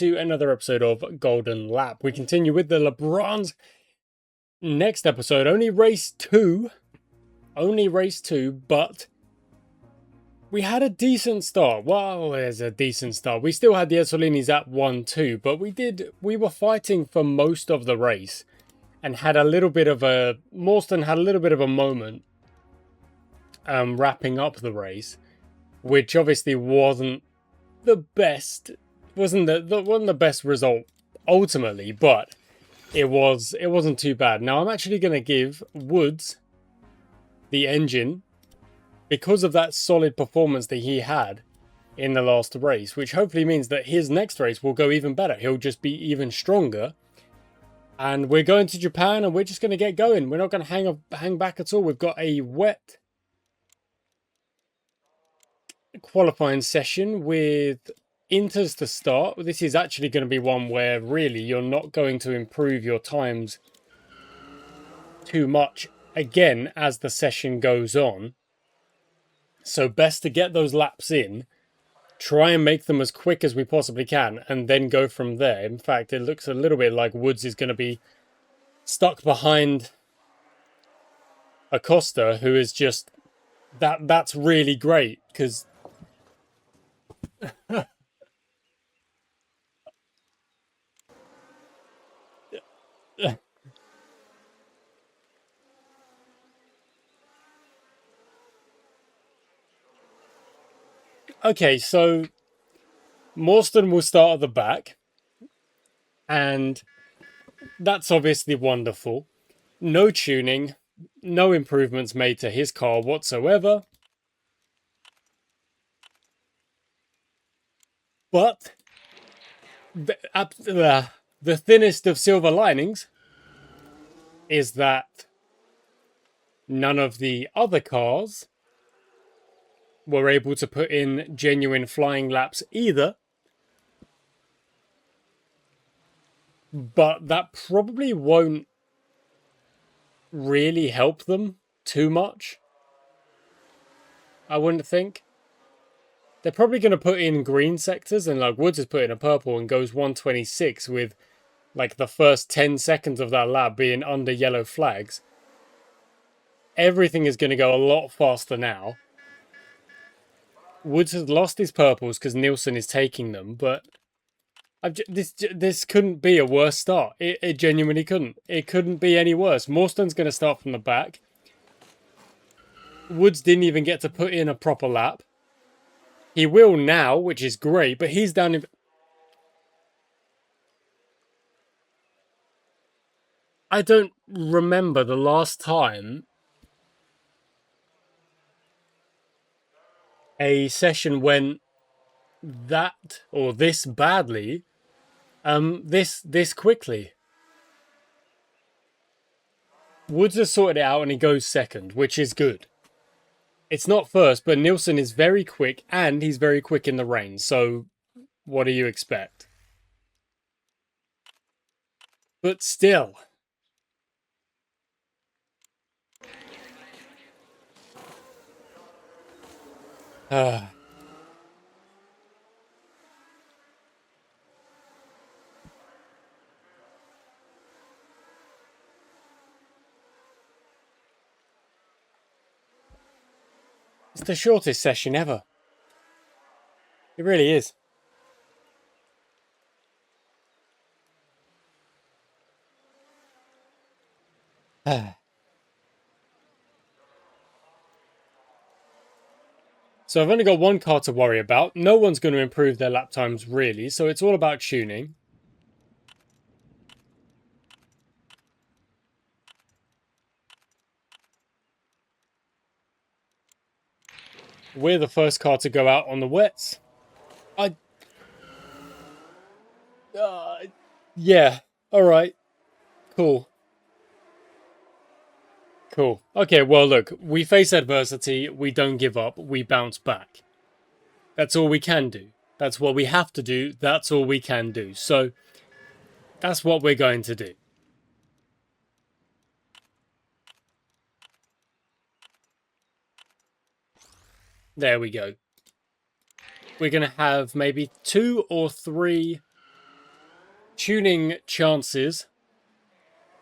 to another episode of Golden Lap. We continue with the LaBrahns. Next episode, only race two, but we had a decent start. Well, there's a decent start. We still had the Ezzolinis at 1-2, but we were fighting for most of the race and had a little bit of a, Morstan had a little bit of a moment wrapping up the race, which obviously wasn't the best, wasn't the best result ultimately, but it wasn't too bad. Now I'm actually going to give Woods the engine because of that solid performance that he had in the last race, which hopefully means that his next race will go even better. He'll just be even stronger. And we're going to Japan and we're just going to get going. We're not going to hang back at all. We've got a wet qualifying session with inters to start. This is actually going to be one where really you're not going to improve your times too much again as the session goes on. So best to get those laps in, try and make them as quick as we possibly can, and then go from there. In fact, it looks a little bit like Woods is going to be stuck behind Acosta, who is just that's really great because okay, so Morstan will start at the back, and that's obviously wonderful. No tuning, no improvements made to his car whatsoever. But the thinnest of silver linings is that none of the other cars were able to put in genuine flying laps either. But that probably won't really help them too much, I wouldn't think. They're probably going to put in green sectors, and like Woods has put in a purple and goes 126 with like the first 10 seconds of that lap being under yellow flags. Everything is going to go a lot faster now. Woods has lost his purples because Nielsen is taking them, but this couldn't be a worse start. It genuinely couldn't. It couldn't be any worse. Morstan's going to start from the back. Woods didn't even get to put in a proper lap. He will now, which is great, but he's down in... I don't remember the last time a session went that or this badly, this quickly. Woods has sorted it out and he goes second, which is good. It's not first, but Nielsen is very quick and he's very quick in the rain. So what do you expect? But still. It's the shortest session ever. It really is. So I've only got one car to worry about. No one's going to improve their lap times really, so it's all about tuning. We're the first car to go out on the wets. Yeah. All right. Cool. Cool. Okay, well, look, we face adversity, we don't give up, we bounce back. That's all we can do. That's what we have to do. That's all we can do. So, that's what we're going to do. There we go. We're going to have maybe 2 or 3 tuning chances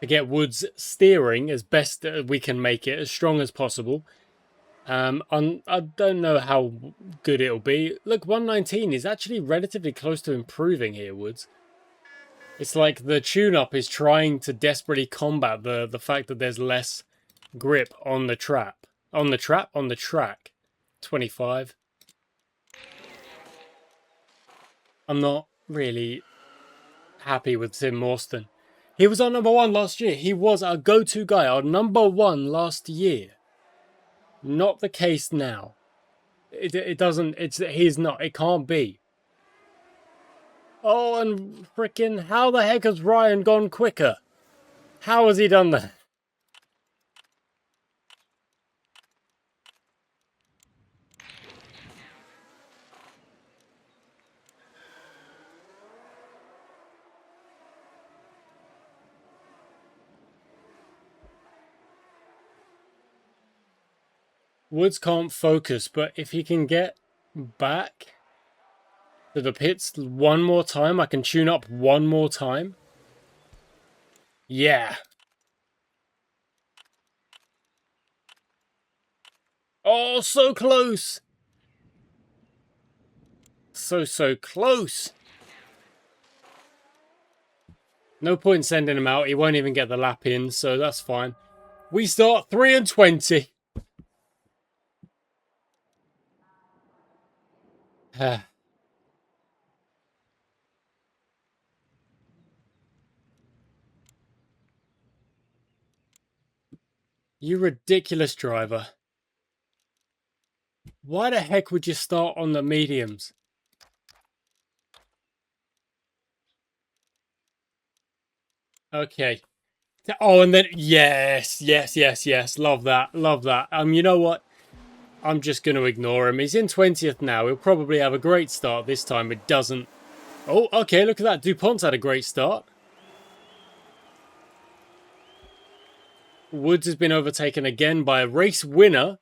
to get Wood's steering as best we can make it, as strong as possible. I don't know how good it'll be. Look, 119 is actually relatively close to improving here, Woods. It's like the tune-up is trying to desperately combat the fact that there's less grip on the trap. On the track. 25. I'm not really happy with Tim Morstan. He was our number one last year. He was our go-to guy, our number one last year. Not the case now. It doesn't, he's not, it can't be. Oh, and frickin', how the heck has Ryan gone quicker? How has he done that? Woods can't focus, but if he can get back to the pits one more time, I can tune up one more time. Yeah. Oh, so close. So close. No point sending him out. He won't even get the lap in, so that's fine. We start 3 and 20. You ridiculous driver. Why the heck would you start on the mediums? Okay. Oh, and then, yes. Love that. You know what? I'm just going to ignore him. He's in 20th now. He'll probably have a great start this time. It doesn't. Oh, okay, look at that. DuPont's had a great start. Woods has been overtaken again by a race winner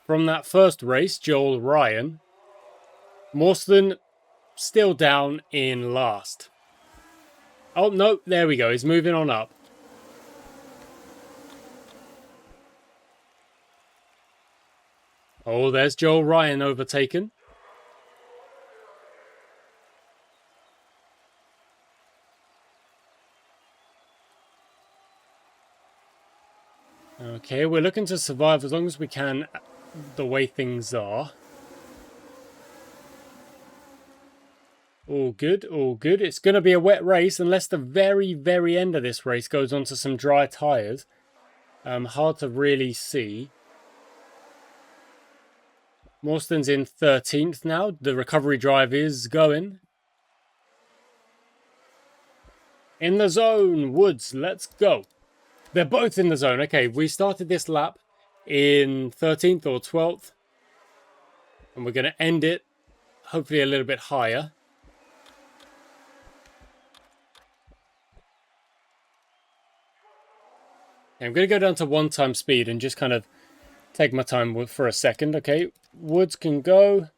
from that first race, Joel Ryan. Morstan still down in last. Oh, no, there we go. He's moving on up. Oh, there's Joel Ryan overtaken. Okay, we're looking to survive as long as we can the way things are. All good, all good. It's going to be a wet race unless the very, very end of this race goes onto some dry tyres. Hard to really see. Morstan's in 13th now. The recovery drive is going. In the zone, Woods, let's go. They're both in the zone. Okay, we started this lap in 13th or 12th. And we're going to end it, hopefully a little bit higher. Okay, I'm going to go down to 1x speed and just kind of take my time for a second. Okay, Woods can go.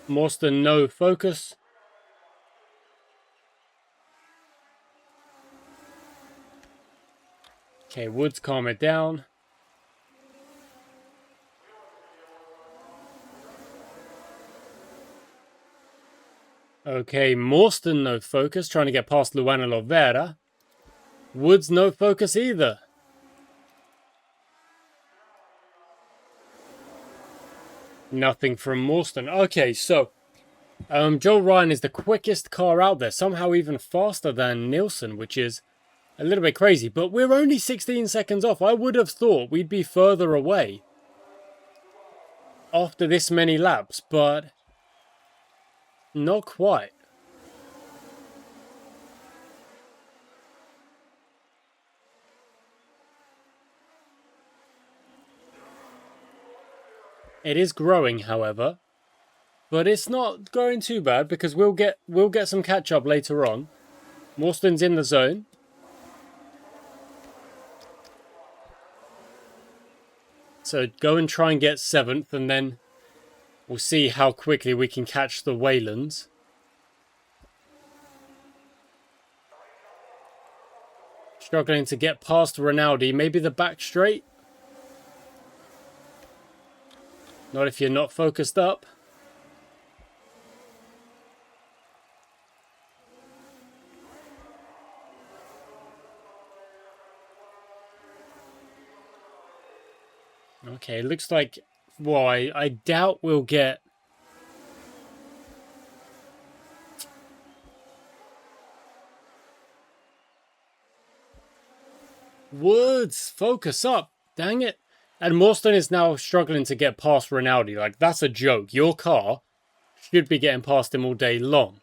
Morstan, no focus. Okay, Woods, calm it down. Okay, Morstan, no focus, trying to get past Luana Lovera. Woods, no focus either. Nothing from Morstan. Okay, so Joel Ryan is the quickest car out there, somehow even faster than Nielsen, which is a little bit crazy, but we're only 16 seconds off. I would have thought we'd be further away after this many laps, but not quite. It is growing, however, but it's not growing too bad because we'll get some catch up later on. Morstan's in the zone. So go and try and get 7th, and then We'll see how quickly we can catch the Waylands. Struggling to get past Rinaldi. Maybe the back straight? Not if you're not focused up. Okay, looks like... Well, I doubt we'll get... Woods, focus up. Dang it. And Morstan is now struggling to get past Rinaldi. Like, that's a joke. Your car should be getting past him all day long.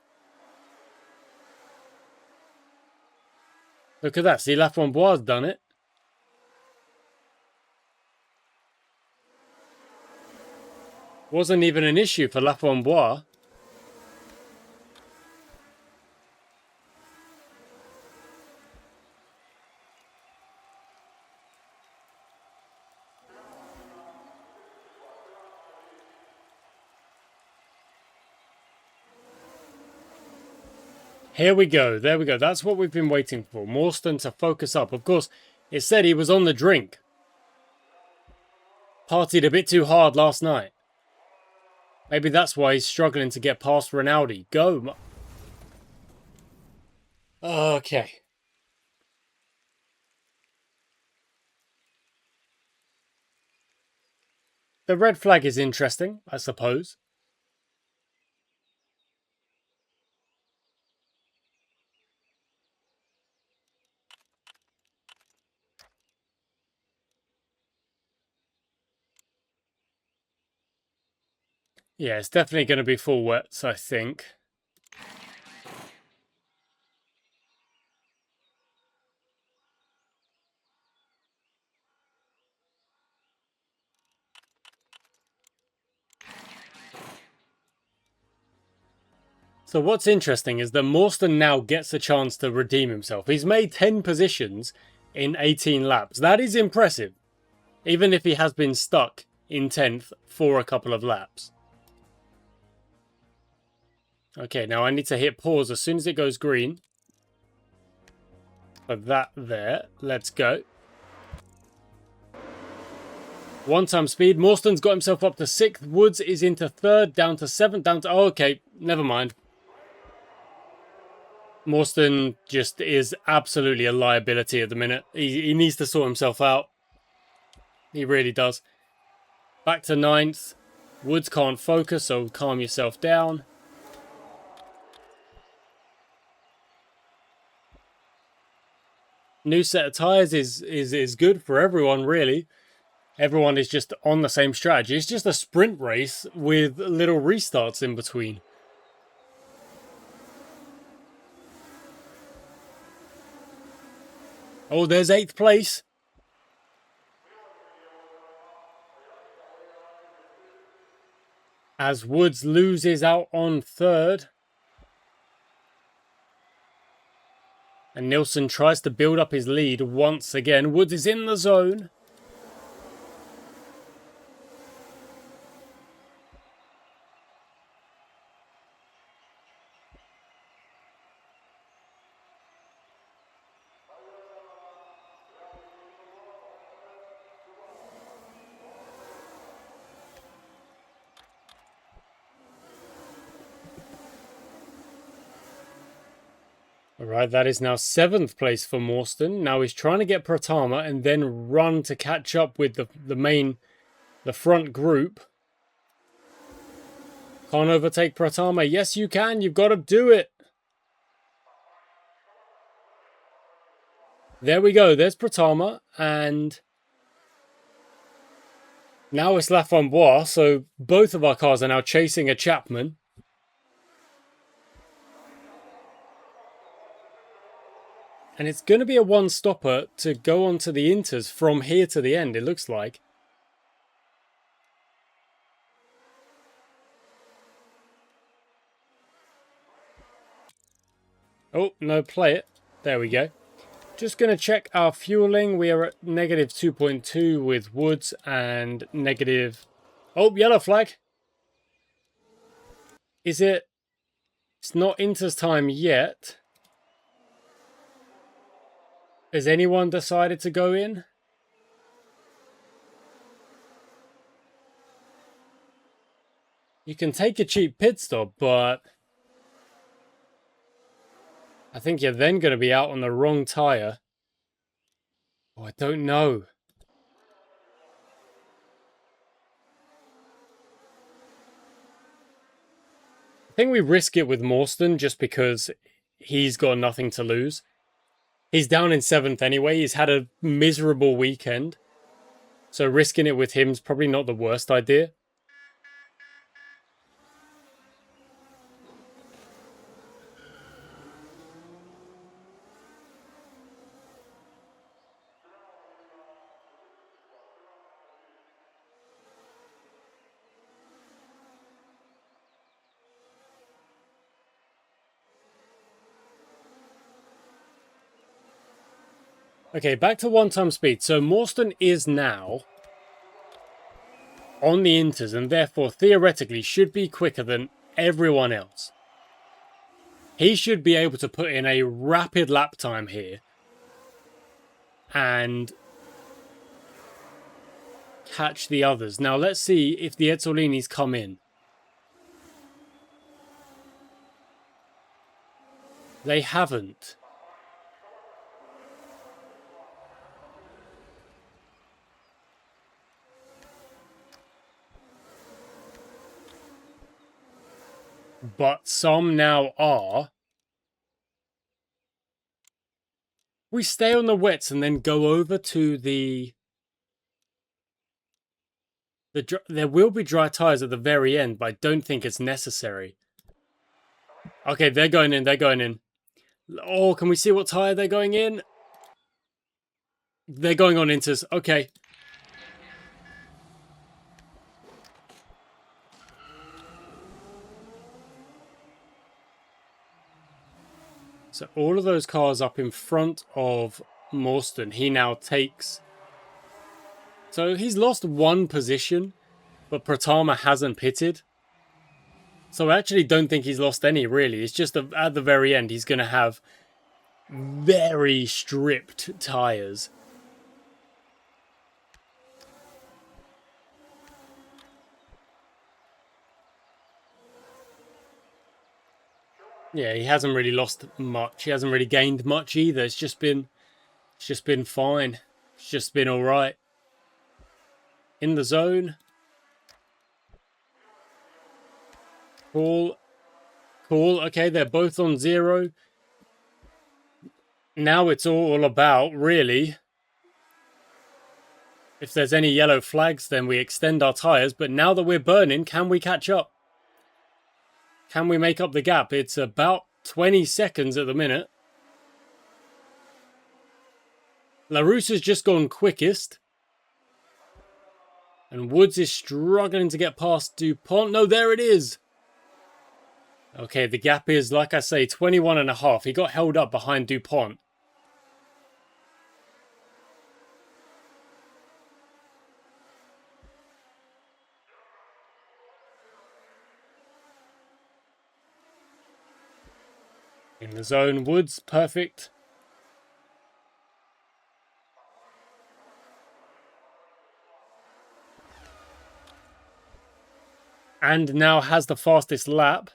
Look at that. See, LaBrahn has done it. Wasn't even an issue for LaBrahn. Here we go. There we go. That's what we've been waiting for. Morstan to focus up. Of course, it said he was on the drink. Partied a bit too hard last night. Maybe that's why he's struggling to get past Rinaldi. Go. Okay. The red flag is interesting, I suppose. Yeah, it's definitely going to be full wets, I think. So what's interesting is that Morstan now gets a chance to redeem himself. He's made 10 positions in 18 laps. That is impressive, even if he has been stuck in 10th for a couple of laps. Okay, now I need to hit pause as soon as it goes green. But that there. Let's go. One-time speed. Morstan's got himself up to 6th. Woods is into 3rd, down to 7th, down to... Oh, okay, never mind. Morstan just is absolutely a liability at the minute. He needs to sort himself out. He really does. Back to 9th. Woods can't focus, so calm yourself down. New set of tyres is good for everyone, really. Everyone is just on the same strategy. It's just a sprint race with little restarts in between. Oh, there's 8th place. As Woods loses out on 3rd. And Nilsson tries to build up his lead once again. Woods is in the zone. Alright, that is now 7th place for Morstan. Now he's trying to get Pratama and then run to catch up with the front group. Can't overtake Pratama. Yes, you can. You've got to do it. There we go. There's Pratama. And now it's LaBrahn. So both of our cars are now chasing a Chapman. And it's going to be a one-stopper to go on to the Inters from here to the end, it looks like. Oh, no, play it. There we go. Just going to check our fueling. We are at negative 2.2 with Woods and negative... Oh, yellow flag. Is it? It's not Inter's time yet. Has anyone decided to go in? You can take a cheap pit stop, but I think you're then going to be out on the wrong tyre. Oh, I don't know. I think we risk it with Morstan just because he's got nothing to lose. He's down in 7th anyway. He's had a miserable weekend. So risking it with him is probably not the worst idea. Okay, back to one-time speed. So Morstan is now on the Inters and therefore theoretically should be quicker than everyone else. He should be able to put in a rapid lap time here and catch the others. Now let's see if the Ezzolinis come in. They haven't. But some now are. We stay on the wets and then go over to the there will be dry tyres at the very end, but I don't think it's necessary. Okay, they're going in. They're going in. Oh, can we see what tyre they're going in? They're going on Inters. Okay. So all of those cars up in front of Morstan, he now takes. So he's lost one position, but Pratama hasn't pitted. So I actually don't think he's lost any, really. It's just at the very end, he's going to have very stripped tyres. Yeah, he hasn't really lost much. He hasn't really gained much either. It's just been fine. It's just been all right. In the zone. Cool. Cool. Okay, they're both on 0. Now it's all about, really, if there's any yellow flags, then we extend our tyres. But now that we're burning, can we catch up? Can we make up the gap? It's about 20 seconds at the minute. LaRousse has just gone quickest. And Woods is struggling to get past DuPont. No, there it is. Okay, the gap is, like I say, 21.5. He got held up behind DuPont. In the zone, Woods, perfect. And now has the fastest lap.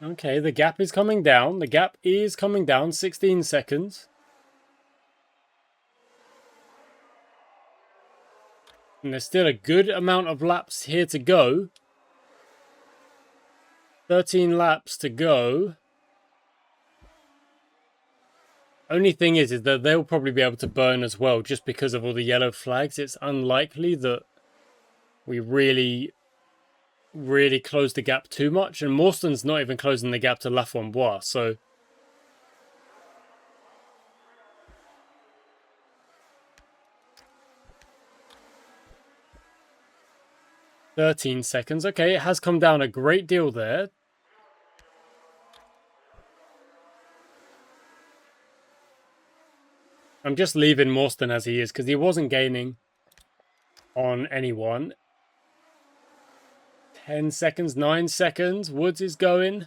Okay, the gap is coming down. The gap is coming down. 16 seconds. And there's still a good amount of laps here to go. 13 laps to go. Only thing is that they'll probably be able to burn as well, just because of all the yellow flags. It's unlikely that we really close the gap too much. And Morstan's not even closing the gap to Laframboise, so... "13 seconds. Okay, it has come down a great deal there. I'm just leaving Morstan as he is because he wasn't gaining on anyone. 10 seconds, 9 seconds. Woods is going.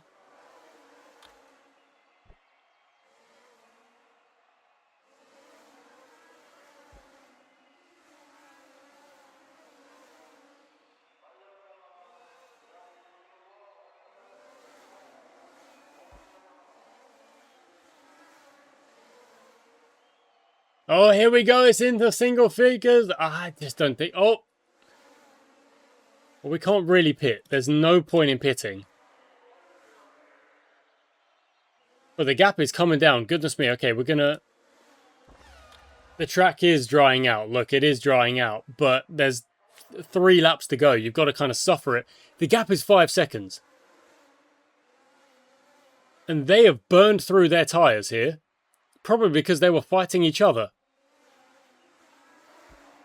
Oh, here we go. It's into single figures. I just don't think... Oh. Well, we can't really pit. There's no point in pitting. But the gap is coming down. Goodness me. Okay, we're going to... The track is drying out. Look, it is drying out. But there's 3 laps to go. You've got to kind of suffer it. The gap is 5 seconds. And they have burned through their tyres here. Probably because they were fighting each other.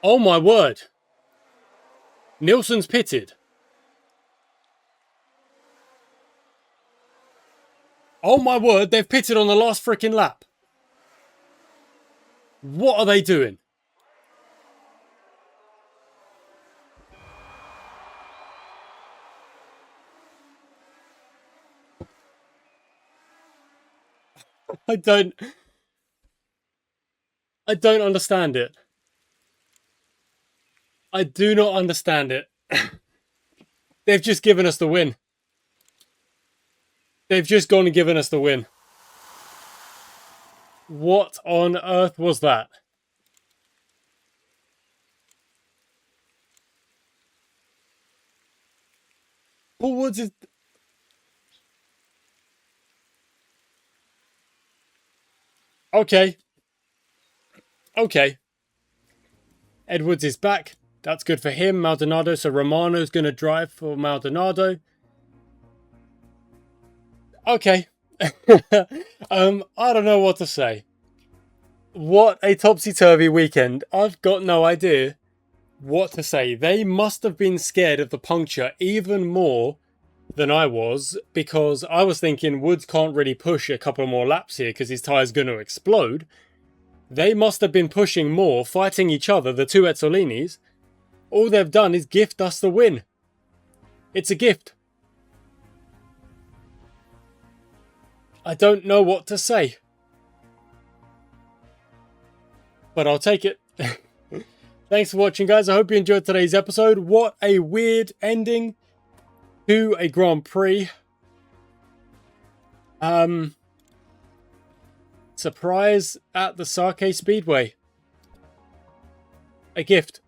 Oh my word. Nilsson's pitted. Oh my word, they've pitted on the last freaking lap. What are they doing? I don't understand it. I do not understand it. They've just given us the win. They've just gone and given us the win. What on earth was that? Paul Woods is... Okay. Okay. Edwards is back. That's good for him. Maldonado. So Romano's going to drive for Maldonado. Okay. I don't know what to say. What a topsy-turvy weekend. I've got no idea what to say. They must have been scared of the puncture even more than I was, because I was thinking Woods can't really push a couple more laps here because his tyre's going to explode. They must have been pushing more, fighting each other, the two Ezzolinis. All they've done is gift us the win. It's a gift. I don't know what to say. But I'll take it. Thanks for watching, guys. I hope you enjoyed today's episode. What a weird ending to a Grand Prix. Surprise at the Sake Speedway. A gift.